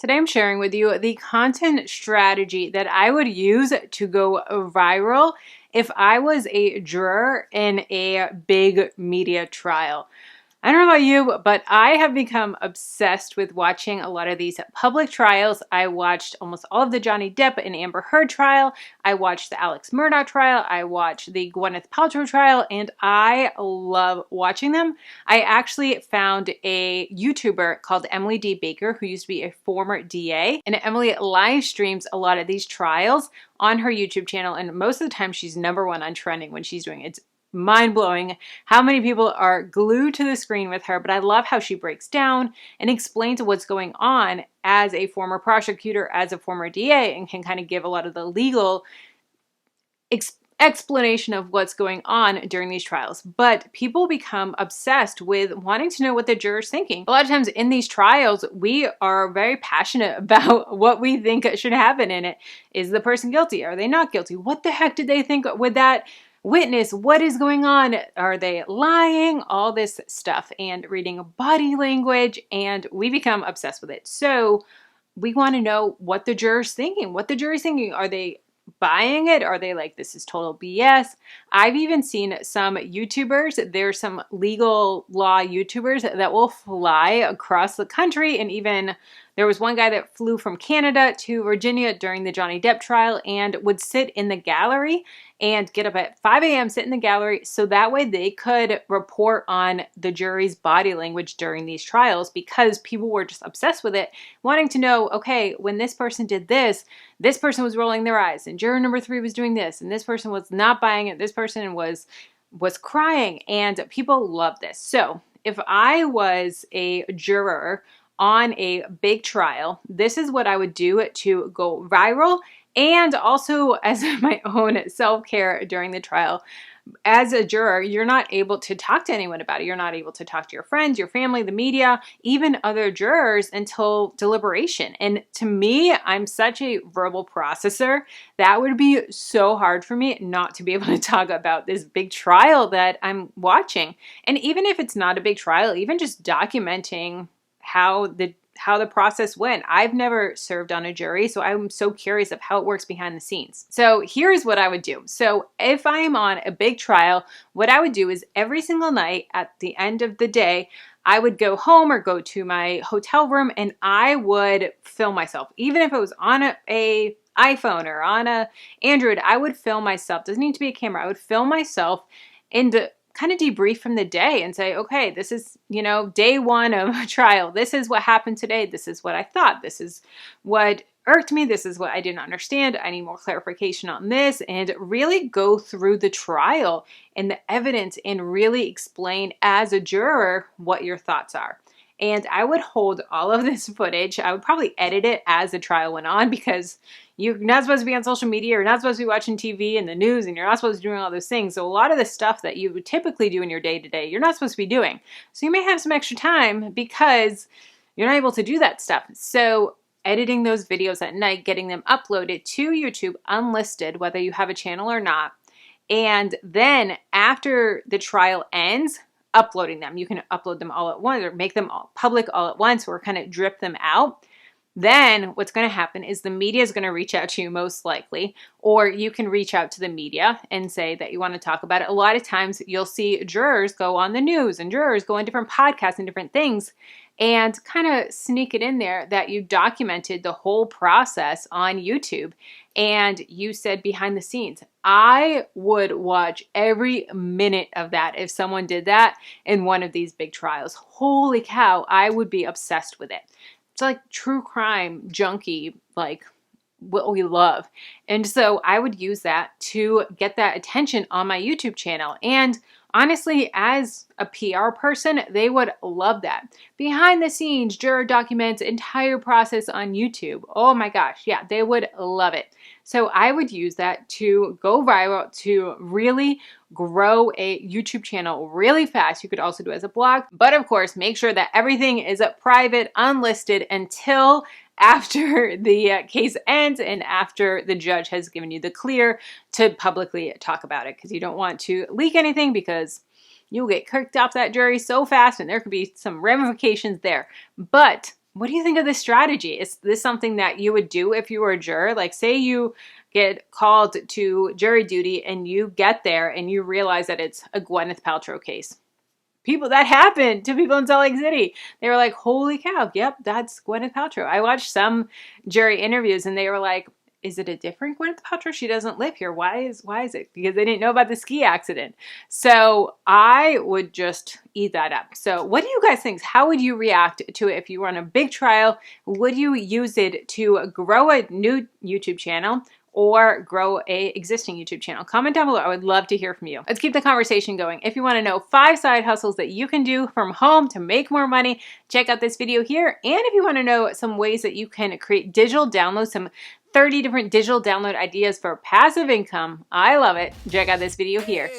Today I'm sharing with you the content strategy that I would use to go viral if I was a juror in a big media trial. I don't know about you, but I have become obsessed with watching a lot of these public trials. I watched almost all of the Johnny Depp and Amber Heard trial. I watched the Alex Murdaugh trial. I watched the Gwyneth Paltrow trial, and I love watching them. I actually found a YouTuber called Emily D. Baker, who used to be a former DA, and Emily live streams a lot of these trials on her YouTube channel, and most of the time she's #1 on trending when she's doing it. It's mind-blowing how many people are glued to the screen with her, but I love how she breaks down and explains what's going on as a former prosecutor, as a former DA, and can kind of give a lot of the legal explanation of what's going on during these trials. But people become obsessed with wanting to know what the juror's thinking. A lot of times in these trials, we are very passionate about what we think should happen in it. Is the person guilty? Are they not guilty? What the heck did they think with that witness? What is going on? Are they lying? All this stuff, and reading body language, and we become obsessed with it. So we want to know what the juror's thinking, what the jury's thinking. Are they buying it? Are they like, this is total BS? I've even seen some YouTubers, there's some legal law YouTubers that will fly across the country, and even there was one guy that flew from Canada to Virginia during the Johnny Depp trial and would sit in the gallery and get up at 5 a.m., sit in the gallery, so that way they could report on the jury's body language during these trials, because people were just obsessed with it, wanting to know, okay, when this person did this, this person was rolling their eyes, and juror number 3 was doing this, and this person was not buying it, this person was crying, and people love this. So if I was a juror on a big trial, this is what I would do to go viral, and also as my own self-care during the trial. As a juror, you're not able to talk to anyone about it. You're not able to talk to your friends, your family, the media, even other jurors until deliberation. And to me, I'm such a verbal processor. That would be so hard for me not to be able to talk about this big trial that I'm watching. And even if it's not a big trial, even just documenting how the process went. I've never served on a jury, so I'm so curious of how it works behind the scenes. So here's what I would do. So if I am on a big trial, what I would do is every single night at the end of the day, I would go home or go to my hotel room and I would film myself. Even if it was on a iPhone or on a Android, I would film myself. Doesn't need to be a camera. I would film myself and kind of debrief from the day and say, okay, this is, day 1 of a trial. This is what happened today. This is what I thought. This is what irked me. This is what I didn't understand. I need more clarification on this, and really go through the trial and the evidence and really explain as a juror what your thoughts are. And I would hold all of this footage. I would probably edit it as the trial went on, because you're not supposed to be on social media, you're not supposed to be watching TV and the news, and you're not supposed to be doing all those things. So a lot of the stuff that you would typically do in your day-to-day, you're not supposed to be doing. So you may have some extra time because you're not able to do that stuff. So editing those videos at night, getting them uploaded to YouTube unlisted, whether you have a channel or not. And then after the trial ends, uploading them. You can upload them all at once or make them all public all at once, or kind of drip them out. Then what's going to happen is the media is going to reach out to you most likely, or you can reach out to the media and say that you want to talk about it. A lot of times you'll see jurors go on the news and jurors go on different podcasts and different things, and kind of sneak it in there that you documented the whole process on YouTube and you said behind the scenes. I would watch every minute of that if someone did that in one of these big trials. Holy cow, I would be obsessed with it. It's like true crime junkie, like what we love. And so I would use that to get that attention on my YouTube channel. And honestly, as a PR person, they would love that. Behind the scenes, juror documents entire process on YouTube. Oh my gosh, yeah, they would love it. So I would use that to go viral, to really grow a YouTube channel really fast. You could also do it as a blog, but of course, make sure that everything is private, unlisted until after the case ends and after the judge has given you the clear to publicly talk about it, because you don't want to leak anything, because you'll get kicked off that jury so fast and there could be some ramifications there. But what do you think of this strategy? Is this something that you would do if you were a juror? Like, say you get called to jury duty and you get there and you realize that it's a Gwyneth Paltrow case. People, that happened to people in Salt Lake City. They were like, holy cow, yep, that's Gwyneth Paltrow. I watched some jury interviews and they were like, is it a different Gwyneth Paltrow? She doesn't live here. Why is it? Because they didn't know about the ski accident. So I would just eat that up. So what do you guys think? How would you react to it if you were on a big trial? Would you use it to grow a new YouTube channel or grow a existing YouTube channel? Comment down below. I would love to hear from you. Let's keep the conversation going. If you want to know 5 side hustles that you can do from home to make more money, check out this video here. And if you want to know some ways that you can create digital downloads, some 30 different digital download ideas for passive income, I love it. Check out this video here.